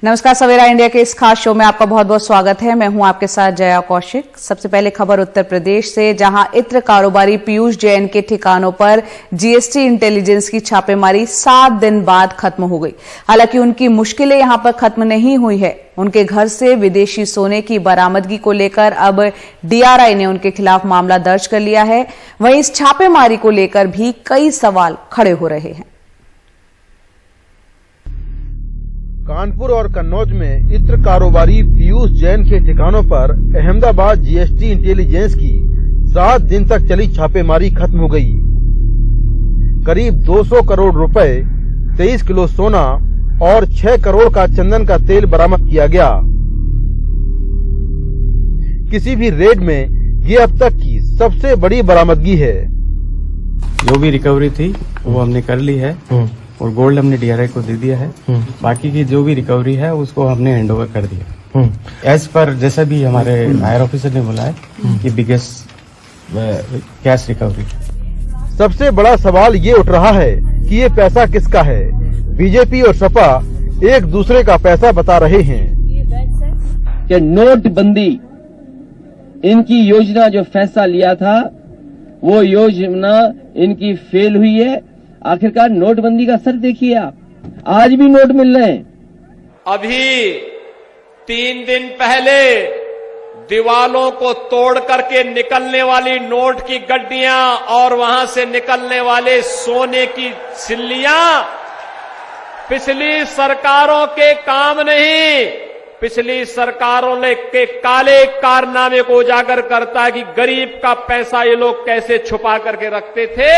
नमस्कार, सवेरा इंडिया के इस खास शो में आपका बहुत बहुत स्वागत है। मैं हूं आपके साथ जया कौशिक। सबसे पहले खबर उत्तर प्रदेश से, जहां इत्र कारोबारी पीयूष जैन के ठिकानों पर जीएसटी इंटेलिजेंस की छापेमारी 7 दिन बाद खत्म हो गई। हालांकि उनकी मुश्किलें यहां पर खत्म नहीं हुई है। उनके घर से विदेशी सोने की बरामदगी को लेकर अब डीआरआई ने उनके खिलाफ मामला दर्ज कर लिया है। वहीं इस छापेमारी को लेकर भी कई सवाल खड़े हो रहे हैं। कानपुर और कन्नौज में इत्र कारोबारी पीयूष जैन के ठिकानों पर अहमदाबाद जीएसटी इंटेलिजेंस की 7 दिन तक चली छापेमारी खत्म हो गई। करीब 200 करोड़ रुपए, 23 किलो सोना और 6 करोड़ का चंदन का तेल बरामद किया गया। किसी भी रेड में ये अब तक की सबसे बड़ी बरामदगी है। जो भी रिकवरी थी वो हमने कर ली है और गोल्ड हमने डीआरआई को दे दिया है। बाकी की जो भी रिकवरी है उसको हमने हैंडओवर कर दिया। एज पर जैसा भी हमारे हायर ऑफिसर ने बोला है कि बिगेस्ट कैश रिकवरी। सबसे बड़ा सवाल ये उठ रहा है कि ये पैसा किसका है। बीजेपी और सपा एक दूसरे का पैसा बता रहे हैं कि नोटबंदी इनकी योजना जो फैसला लिया था वो योजना इनकी फेल हुई है। आखिरकार नोटबंदी का असर देखिए आप, आज भी नोट मिल रहे हैं। अभी 3 दिन पहले दीवालों को तोड़ करके निकलने वाली नोट की गड्डियां और वहां से निकलने वाले सोने की सिल्लियां पिछली सरकारों के काम नहीं, पिछली सरकारों के काले कारनामे को उजागर करता है कि गरीब का पैसा ये लोग कैसे छुपा करके रखते थे।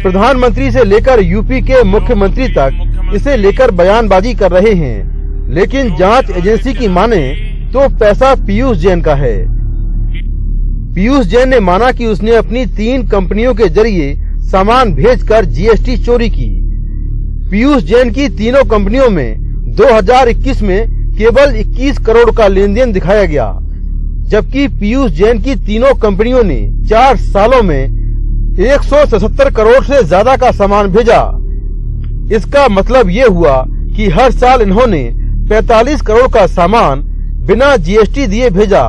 प्रधानमंत्री से लेकर यूपी के मुख्यमंत्री तक इसे लेकर बयानबाजी कर रहे हैं, लेकिन जांच एजेंसी की माने तो पैसा पीयूष जैन का है। पीयूष जैन ने माना कि उसने अपनी 3 कंपनियों के जरिए सामान भेजकर जीएसटी चोरी की। पीयूष जैन की तीनों कंपनियों में 2021 में केवल 21 करोड़ का लेन देन दिखाया गया, जबकि पीयूष जैन की तीनों कंपनियों ने 4 सालों में 177 करोड़ से ज्यादा का सामान भेजा। इसका मतलब ये हुआ कि हर साल इन्होंने 45 करोड़ का सामान बिना जीएसटी दिए भेजा।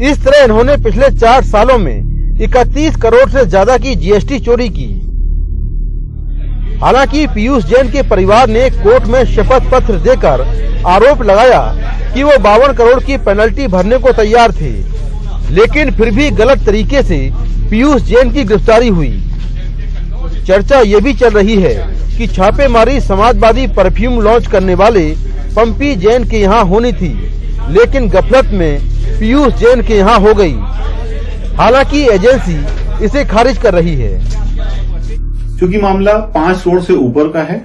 इस तरह इन्होंने पिछले 4 सालों में 31 करोड़ से ज्यादा की जीएसटी चोरी की। हालांकि पीयूष जैन के परिवार ने कोर्ट में शपथ पत्र देकर आरोप लगाया कि वो 52 करोड़ की पेनल्टी भरने को तैयार थे, लेकिन फिर भी गलत तरीके से पीयूष जैन की गिरफ्तारी हुई। चर्चा ये भी चल रही है कि छापेमारी समाजवादी परफ्यूम लॉन्च करने वाले पंपी जैन के यहाँ होनी थी, लेकिन गफलत में पीयूष जैन के यहाँ हो गई। हालांकि एजेंसी इसे खारिज कर रही है। क्योंकि मामला 5 करोड़ से ऊपर का है,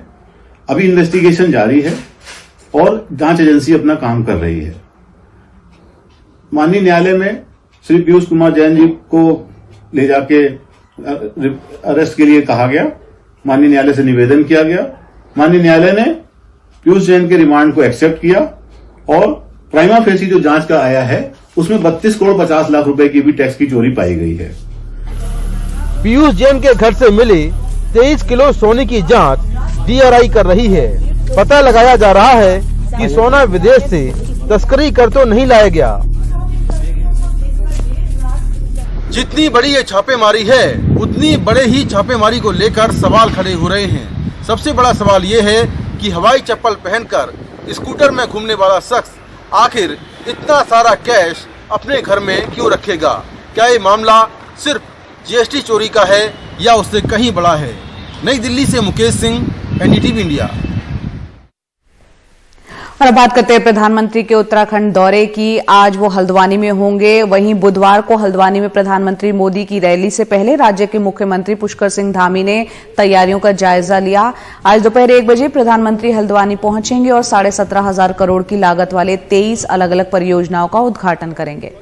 अभी इन्वेस्टिगेशन जारी है और जांच एजेंसी अपना काम कर रही है। माननीय न्यायालय में श्री पीयूष कुमार जैन जी को ले जाके अरेस्ट के लिए कहा गया। माननीय न्यायालय से निवेदन किया गया। माननीय न्यायालय ने पीयूष जैन के रिमांड को एक्सेप्ट किया और प्राइमा फेसी जो जांच का आया है उसमें 32 करोड़ 50 लाख रुपए की भी टैक्स की चोरी पाई गई है। पीयूष जैन के घर से मिली 23 किलो सोने की जांच डीआरआई कर रही है। पता लगाया जा रहा है कि सोना विदेश से तस्करी कर तो नहीं लाया गया। जितनी बड़ी ये छापेमारी है, उतनी बड़े ही छापेमारी को लेकर सवाल खड़े हो रहे हैं। सबसे बड़ा सवाल ये है कि हवाई चप्पल पहनकर स्कूटर में घूमने वाला शख्स आखिर इतना सारा कैश अपने घर में क्यों रखेगा? क्या ये मामला सिर्फ जीएसटी चोरी का है या उससे कहीं बड़ा है? नई दिल्ली से मुकेश सिंह, एनडीटीवी इंडिया। और अब बात करते हैं प्रधानमंत्री के उत्तराखंड दौरे की। आज वो हल्द्वानी में होंगे। वहीं बुधवार को हल्द्वानी में प्रधानमंत्री मोदी की रैली से पहले राज्य के मुख्यमंत्री पुष्कर सिंह धामी ने तैयारियों का जायजा लिया। आज दोपहर 1 बजे प्रधानमंत्री हल्द्वानी पहुंचेंगे और 17,500 करोड़ की लागत वाले 23 अलग अलग परियोजनाओं का उद्घाटन करेंगे।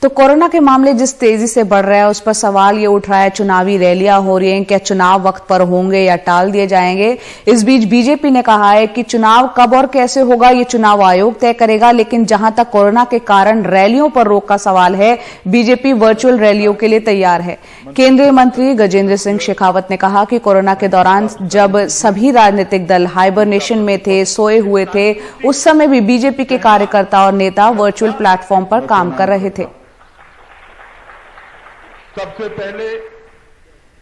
तो तो कोरोना के मामले जिस तेजी से बढ़ रहे हैं उस पर सवाल ये उठ रहा है, चुनावी रैलियां हो रही हैं, क्या चुनाव वक्त पर होंगे या टाल दिए जाएंगे। इस बीच बीजेपी ने कहा है कि चुनाव कब और कैसे होगा ये चुनाव आयोग तय करेगा, लेकिन जहां तक कोरोना के कारण रैलियों पर रोक का सवाल है, बीजेपी वर्चुअल रैलियों के लिए तैयार है। केंद्रीय मंत्री गजेंद्र सिंह शेखावत ने कहा कि कोरोना के दौरान जब सभी राजनीतिक दल हाइबरनेशन में थे, सोए हुए थे, उस समय भी बीजेपी के कार्यकर्ता और नेता वर्चुअल प्लेटफॉर्म पर काम कर रहे थे। सबसे पहले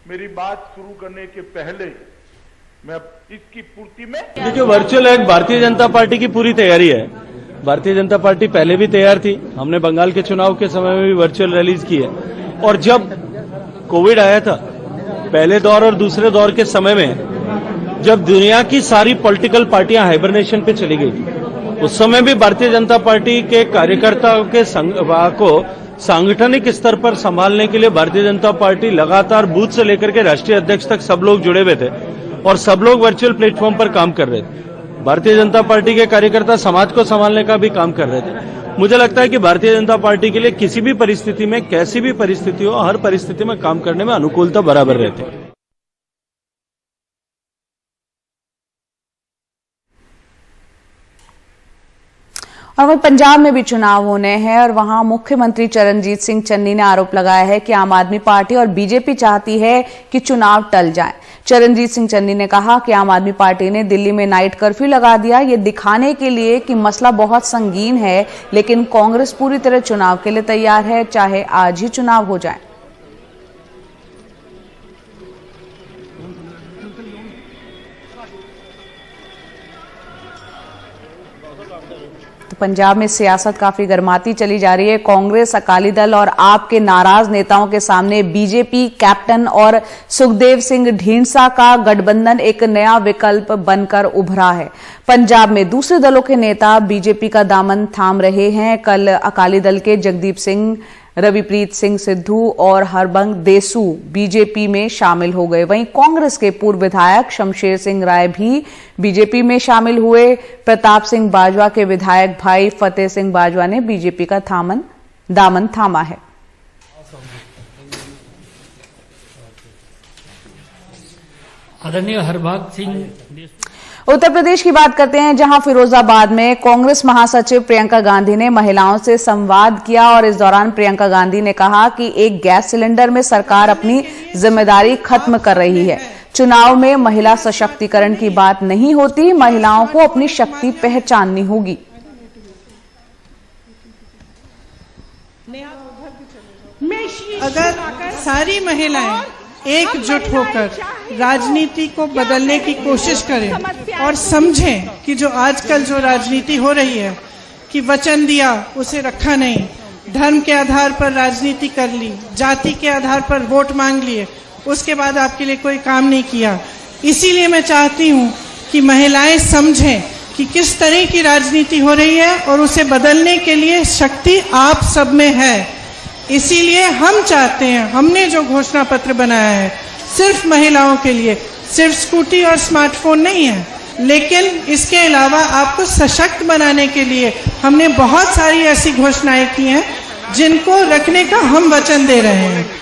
मेरी बात शुरू करने के पहले मैं इसकी पूर्ति में देखिए, वर्चुअल एक भारतीय जनता पार्टी की पूरी तैयारी है। भारतीय जनता पार्टी पहले भी तैयार थी, हमने बंगाल के चुनाव के समय में भी वर्चुअल रैलीज की है। और जब कोविड आया था, पहले दौर और दूसरे दौर के समय में जब दुनिया की सारी पॉलिटिकल पार्टियां हाइबरनेशन पे चली गई थी, उस समय भी भारतीय जनता पार्टी के कार्यकर्ताओं के को सांगठनिक स्तर पर संभालने के लिए भारतीय जनता पार्टी लगातार बूथ से लेकर के राष्ट्रीय अध्यक्ष तक सब लोग जुड़े हुए थे और सब लोग वर्चुअल प्लेटफॉर्म पर काम कर रहे थे। भारतीय जनता पार्टी के कार्यकर्ता समाज को संभालने का भी काम कर रहे थे। मुझे लगता है कि भारतीय जनता पार्टी के लिए किसी भी परिस्थिति में, कैसी भी परिस्थिति हो, हर परिस्थिति में काम करने में अनुकूलता बराबर रहती है। और वहीं पंजाब में भी चुनाव होने हैं और वहां मुख्यमंत्री चरणजीत सिंह चन्नी ने आरोप लगाया है कि आम आदमी पार्टी और बीजेपी चाहती है कि चुनाव टल जाए। चरणजीत सिंह चन्नी ने कहा कि आम आदमी पार्टी ने दिल्ली में नाइट कर्फ्यू लगा दिया, ये दिखाने के लिए कि मसला बहुत संगीन है, लेकिन कांग्रेस पूरी तरह चुनाव के लिए तैयार है, चाहे आज ही चुनाव हो जाए। तो पंजाब में सियासत काफी गर्माती चली जा रही है। कांग्रेस, अकाली दल और आप के नाराज नेताओं के सामने बीजेपी कैप्टन और सुखदेव सिंह ढींढसा का गठबंधन एक नया विकल्प बनकर उभरा है। पंजाब में दूसरे दलों के नेता बीजेपी का दामन थाम रहे हैं। कल अकाली दल के जगदीप सिंह, रविप्रीत सिंह सिद्धू और हरबंग देसू बीजेपी में शामिल हो गए। वहीं कांग्रेस के पूर्व विधायक शमशेर सिंह राय भी बीजेपी में शामिल हुए। प्रताप सिंह बाजवा के विधायक भाई फतेह सिंह बाजवा ने बीजेपी का दामन थामा है। आदरणीय हरबंग सिंह। उत्तर प्रदेश की बात करते हैं, जहां फिरोजाबाद में कांग्रेस महासचिव प्रियंका गांधी ने महिलाओं से संवाद किया और इस दौरान प्रियंका गांधी ने कहा कि एक गैस सिलेंडर में सरकार अपनी जिम्मेदारी खत्म कर रही है। चुनाव में महिला सशक्तिकरण की बात नहीं होती, महिलाओं को अपनी शक्ति पहचाननी होगी। अगर सारी महिलाएं एकजुट होकर राजनीति को बदलने की कोशिश करें और समझें कि जो आजकल जो राजनीति हो रही है कि वचन दिया उसे रखा नहीं, धर्म के आधार पर राजनीति कर ली, जाति के आधार पर वोट मांग लिए, उसके बाद आपके लिए कोई काम नहीं किया। इसीलिए मैं चाहती हूँ कि महिलाएं समझें कि किस तरह की राजनीति हो रही है और उसे बदलने के लिए शक्ति आप सब में है। इसीलिए हम चाहते हैं, हमने जो घोषणा पत्र बनाया है सिर्फ महिलाओं के लिए, सिर्फ स्कूटी और स्मार्टफोन नहीं है, लेकिन इसके अलावा आपको सशक्त बनाने के लिए हमने बहुत सारी ऐसी घोषणाएं की हैं जिनको रखने का हम वचन दे रहे हैं।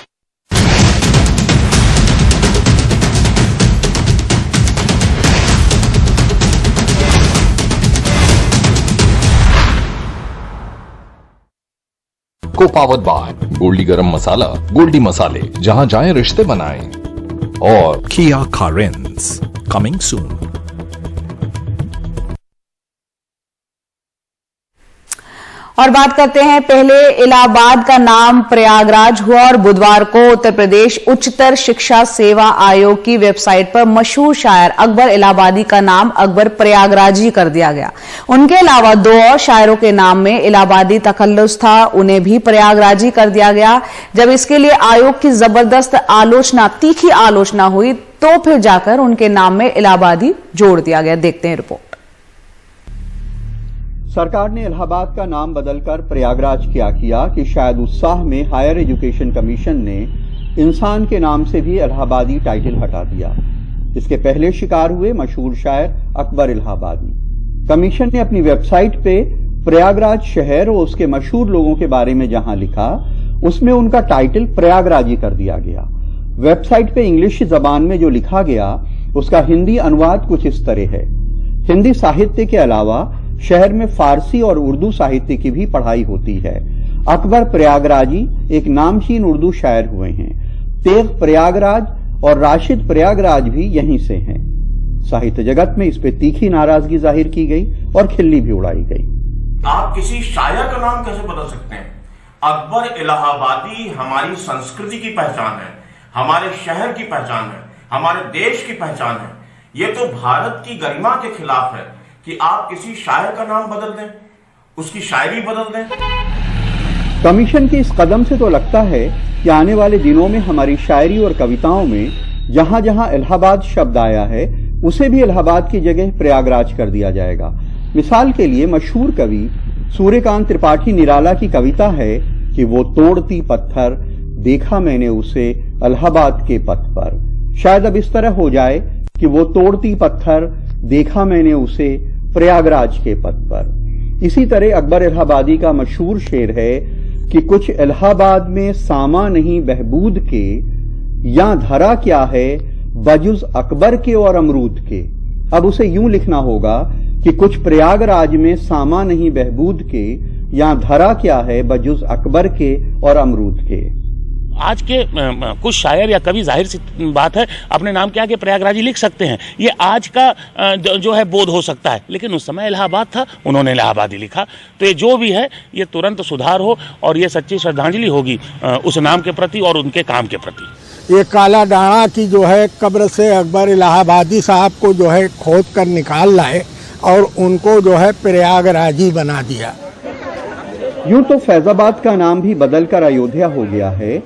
को पावर्ड बाय गोल्डी गरम मसाला, गोल्डी मसाले, जहां जाएं रिश्ते बनाएं, और Kia Carens coming soon। और बात करते हैं, पहले इलाहाबाद का नाम प्रयागराज हुआ और बुधवार को उत्तर प्रदेश उच्चतर शिक्षा सेवा आयोग की वेबसाइट पर मशहूर शायर अकबर इलाहाबादी का नाम अकबर प्रयागराजी कर दिया गया। उनके अलावा दो और शायरों के नाम में इलाहाबादी तखल्लुस था, उन्हें भी प्रयागराजी कर दिया गया। जब इसके लिए आयोग की जबरदस्त आलोचना, तीखी आलोचना हुई तो फिर जाकर उनके नाम में इलाहाबादी जोड़ दिया गया। देखते हैं रिपोर्ट। सरकार ने इलाहाबाद का नाम बदलकर प्रयागराज क्या किया कि शायद उत्साह में हायर एजुकेशन कमीशन ने इंसान के नाम से भी इलाहाबादी टाइटल हटा दिया। इसके पहले शिकार हुए मशहूर शायर अकबर इलाहाबादी। कमीशन ने अपनी वेबसाइट पे प्रयागराज शहर और उसके मशहूर लोगों के बारे में जहां लिखा, उसमें उनका टाइटल प्रयागराजी कर दिया गया। वेबसाइट पे इंग्लिश जबान में जो लिखा गया उसका हिंदी अनुवाद कुछ इस तरह है। हिंदी साहित्य के अलावा शहर में फारसी और उर्दू साहित्य की भी पढ़ाई होती है। अकबर प्रयागराजी एक नामचीन उर्दू शायर हुए हैं। तेग प्रयागराज और राशिद प्रयागराज भी यहीं से हैं। साहित्य जगत में इस पे तीखी नाराजगी जाहिर की गई और खिल्ली भी उड़ाई गई। आप किसी शायर का नाम कैसे बदल सकते हैं? अकबर इलाहाबादी हमारी संस्कृति की पहचान है, हमारे शहर की पहचान है, हमारे देश की पहचान है। ये तो भारत की गरिमा के खिलाफ है कि आप किसी शायर का नाम बदल दें, उसकी शायरी बदल दें। कमीशन के इस कदम से तो लगता है कि आने वाले दिनों में हमारी शायरी और कविताओं में जहां जहां इलाहाबाद शब्द आया है उसे भी इलाहाबाद की जगह प्रयागराज कर दिया जाएगा। मिसाल के लिए मशहूर कवि सूर्यकांत त्रिपाठी निराला की कविता है कि वो तोड़ती पत्थर देखा मैंने उसे इलाहाबाद के पथ पर। शायद अब इस तरह हो जाए कि वो तोड़ती पत्थर देखा मैंने उसे प्रयागराज के पथ पर। इसी तरह अकबर इलाहाबादी का मशहूर शेर है कि कुछ इलाहाबाद में सामा नहीं बहबूद के, या धरा क्या है बजुज अकबर के और अमरूद के। अब उसे यूं लिखना होगा कि कुछ प्रयागराज में सामा नहीं बहबूद के, या धरा क्या है बजुज अकबर के और अमरूद के। आज के कुछ शायर या कवि जाहिर सी बात है अपने नाम के आगे प्रयागराजी लिख सकते हैं। ये आज का जो है बोध हो सकता है, लेकिन उस समय इलाहाबाद था, उन्होंने इलाहाबादी लिखा। तो ये जो भी है ये तुरंत सुधार हो और ये सच्ची श्रद्धांजलि होगी उस नाम के प्रति और उनके काम के प्रति। ये काला डाणा की जो है कब्र से अकबर इलाहाबादी साहब को जो है खोद कर निकाल लाए और उनको जो है प्रयागराजी बना दिया। यूं तो फैजाबाद का नाम भी बदलकर अयोध्या हो गया है।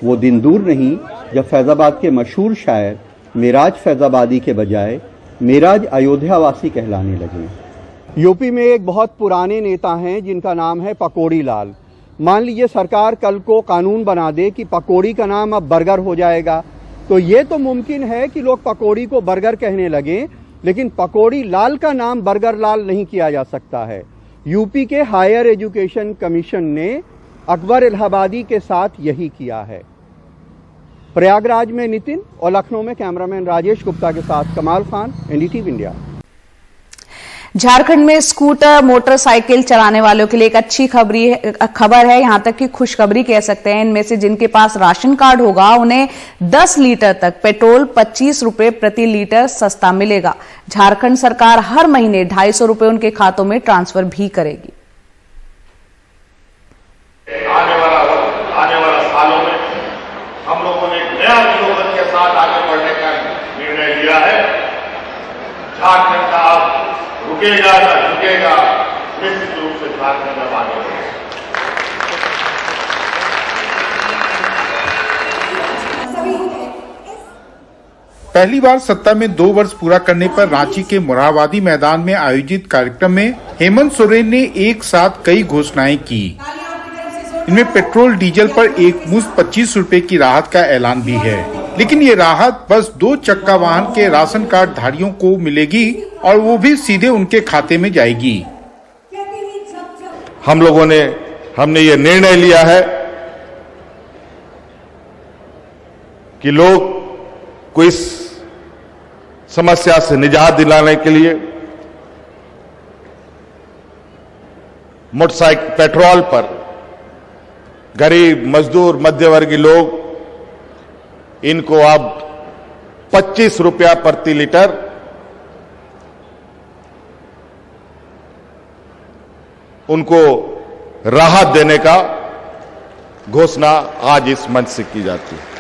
वो दिन दूर नहीं जब फैजाबाद के मशहूर शायर मेराज फैजाबादी के बजाय मेराज अयोध्यावासी कहलाने लगे। यूपी में एक बहुत पुराने नेता हैं जिनका नाम है पकौड़ी लाल। मान लीजिए सरकार कल को कानून बना दे कि पकौड़ी का नाम अब बर्गर हो जाएगा, तो ये तो मुमकिन है कि लोग पकौड़ी को बर्गर कहने लगें, लेकिन पकौड़ी लाल का नाम बर्गर लाल नहीं किया जा सकता है। यूपी के हायर एजुकेशन कमीशन ने अकबर इलाहाबादी के साथ यही किया है। प्रयागराज में नितिन और लखनऊ में कैमरामैन राजेश गुप्ता के साथ कमाल खान, एनडीटीवी इंडिया। झारखंड में स्कूटर मोटरसाइकिल चलाने वालों के लिए एक अच्छी खबर है, यहां तक कि खुशखबरी कह सकते हैं। इनमें से जिनके पास राशन कार्ड होगा उन्हें 10 लीटर तक पेट्रोल 25 रुपए प्रति लीटर सस्ता मिलेगा। झारखंड सरकार हर महीने 250 रुपए उनके खातों में ट्रांसफर भी करेगी। आने वाला सालों में हम लोगों ने नया स्लोगन के साथ आगे बढ़ने का निर्णय लिया है। झारखंड का अब रुकेगा ना झुकेगा, निश्चित रूप से झारखंड अब आगे बढ़ेगा। पहली बार सत्ता में 2 वर्ष पूरा करने पर रांची के मोरहाबादी मैदान में आयोजित कार्यक्रम में हेमंत सोरेन ने एक साथ कई घोषणाएं की। इनमें पेट्रोल डीजल पर एक मुश्त 25 रुपए की राहत का ऐलान भी है, लेकिन ये राहत बस 2 चक्का वाहन के राशन कार्ड धारियों को मिलेगी और वो भी सीधे उनके खाते में जाएगी। हमने ये निर्णय लिया है कि लोग को इस समस्या से निजात दिलाने के लिए मोटरसाइकिल पेट्रोल पर गरीब मजदूर मध्यवर्गीय लोग इनको अब 25 रुपया प्रति लीटर उनको राहत देने का घोषणा आज इस मंच से की जाती है।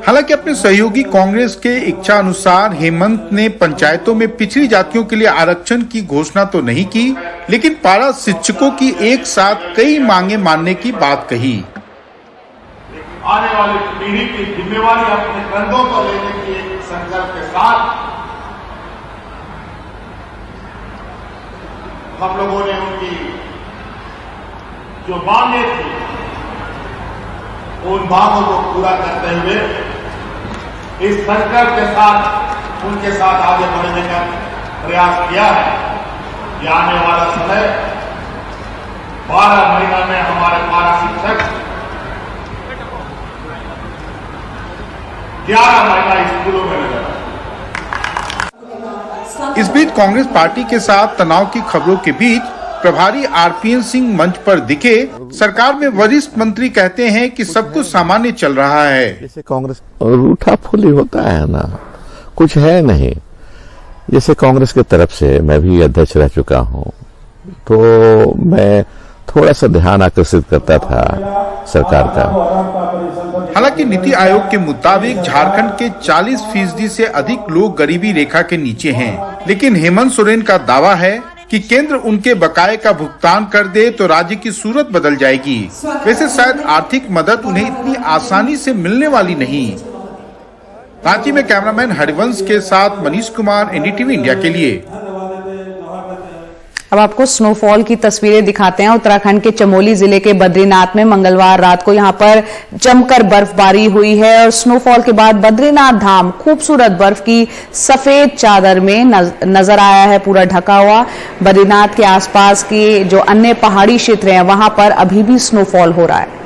हालांकि अपने सहयोगी कांग्रेस के इच्छा अनुसार हेमंत ने पंचायतों में पिछड़ी जातियों के लिए आरक्षण की घोषणा तो नहीं की, लेकिन पारा शिक्षकों की एक साथ कई मांगे मानने की बात कही। आने वाली पीढ़ी की जिम्मेवारी अपने कंधों पर लेने की एक संकल्प के साथ हम लोगों ने उनकी जो मांगे थी उन मांगों को पूरा करते हुए इस संकल्प के साथ उनके साथ आगे बढ़ने का प्रयास किया है कि आने वाला समय 12 महीना में हमारे 12 शिक्षक 11 महिला स्कूलों में नजर आए। इस बीच कांग्रेस पार्टी के साथ तनाव की खबरों के बीच प्रभारी आरपीएन सिंह मंच पर दिखे। सरकार में वरिष्ठ मंत्री कहते हैं कि सब कुछ सामान्य चल रहा है। जैसे कांग्रेस रूठा फूली होता है ना, कुछ है नहीं। जैसे कांग्रेस की तरफ से मैं भी अध्यक्ष रह चुका हूँ, तो मैं थोड़ा सा ध्यान आकर्षित करता था सरकार का। हालांकि नीति आयोग के मुताबिक झारखंड के 40% से अधिक लोग गरीबी रेखा के नीचे हैं, लेकिन हेमंत सोरेन का दावा है कि केंद्र उनके बकाये का भुगतान कर दे तो राज्य की सूरत बदल जाएगी। वैसे शायद आर्थिक मदद उन्हें इतनी आसानी से मिलने वाली नहीं। रांची में कैमरामैन हरिवंश के साथ मनीष कुमार, एनडीटीवी इंडिया के लिए। अब आपको स्नोफॉल की तस्वीरें दिखाते हैं। उत्तराखंड के चमोली जिले के बद्रीनाथ में मंगलवार रात को यहां पर जमकर बर्फबारी हुई है और स्नोफॉल के बाद बद्रीनाथ धाम खूबसूरत बर्फ की सफेद चादर में नजर आया है, पूरा ढका हुआ। बद्रीनाथ के आसपास के जो अन्य पहाड़ी क्षेत्र हैं वहां पर अभी भी स्नोफॉल हो रहा है।